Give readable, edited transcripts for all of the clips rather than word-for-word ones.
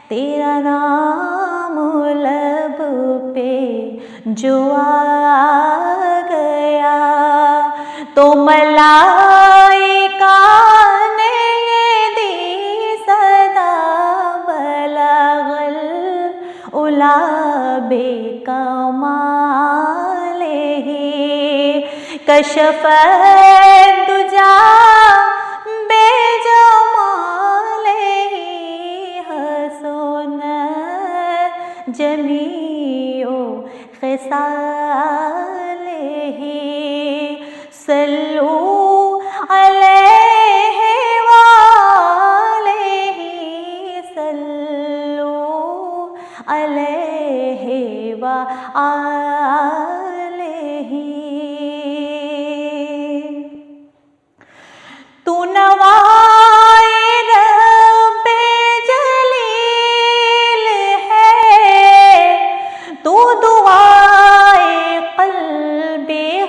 تیرا نام لب پہ جو آ گیا تو ملائکہ نے یہ دی صدا بلغ العلا بکمالہ کشف الدجی بے جمالہ حسن جمیع خصالہ صلو علیہ وآلہ صلو علیہ وآلہ تو نوائے رب جلیل ہے تو دعائے قلب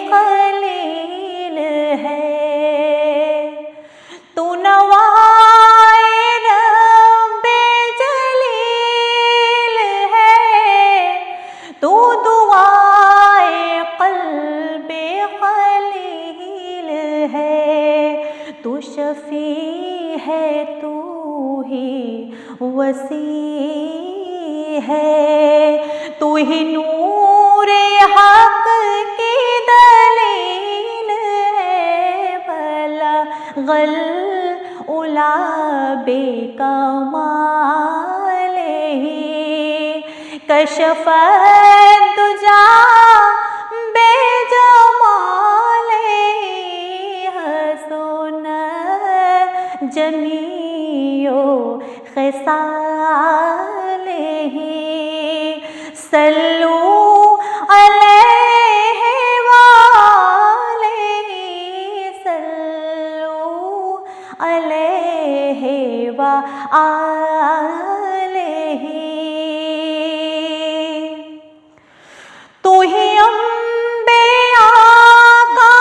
خلیل ہے تو نوائے رب جلیل ہے تو دعائے قلب خلیل ہے تو شفیع ہے تو ہی وسیع ہے تو ہی نور حق کی دلیل ہے بلغ العلا بکمالہ کشف الدجی بے جمالہ حسن جمیع خصالہ صلو علیہ وآلہ صلو علیہ وآلہ تو ہی انبیاء کا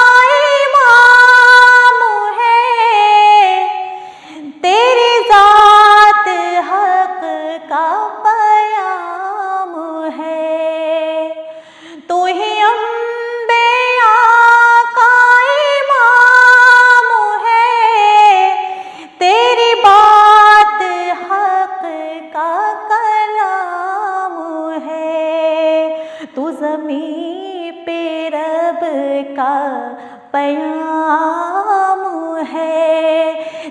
امام ہے تیری ذات حق کا پیام ہے تو ہی انبیاء کا امام ہے تیری بات حق کا کلام ہے تو زمین پہ رب کا پیام ہے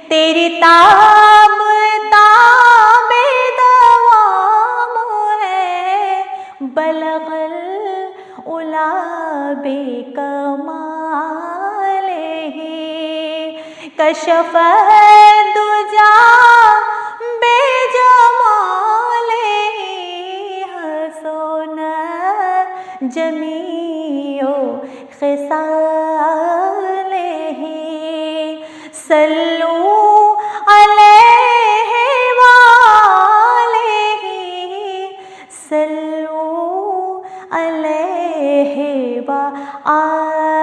تیری تاب تاب دوام ہے بلغ العلا بکمالہ کشف الدجی بے جمالہ حسن جمیع خصالہ صلو علیہ وآلہ صلو علیہ وآلہ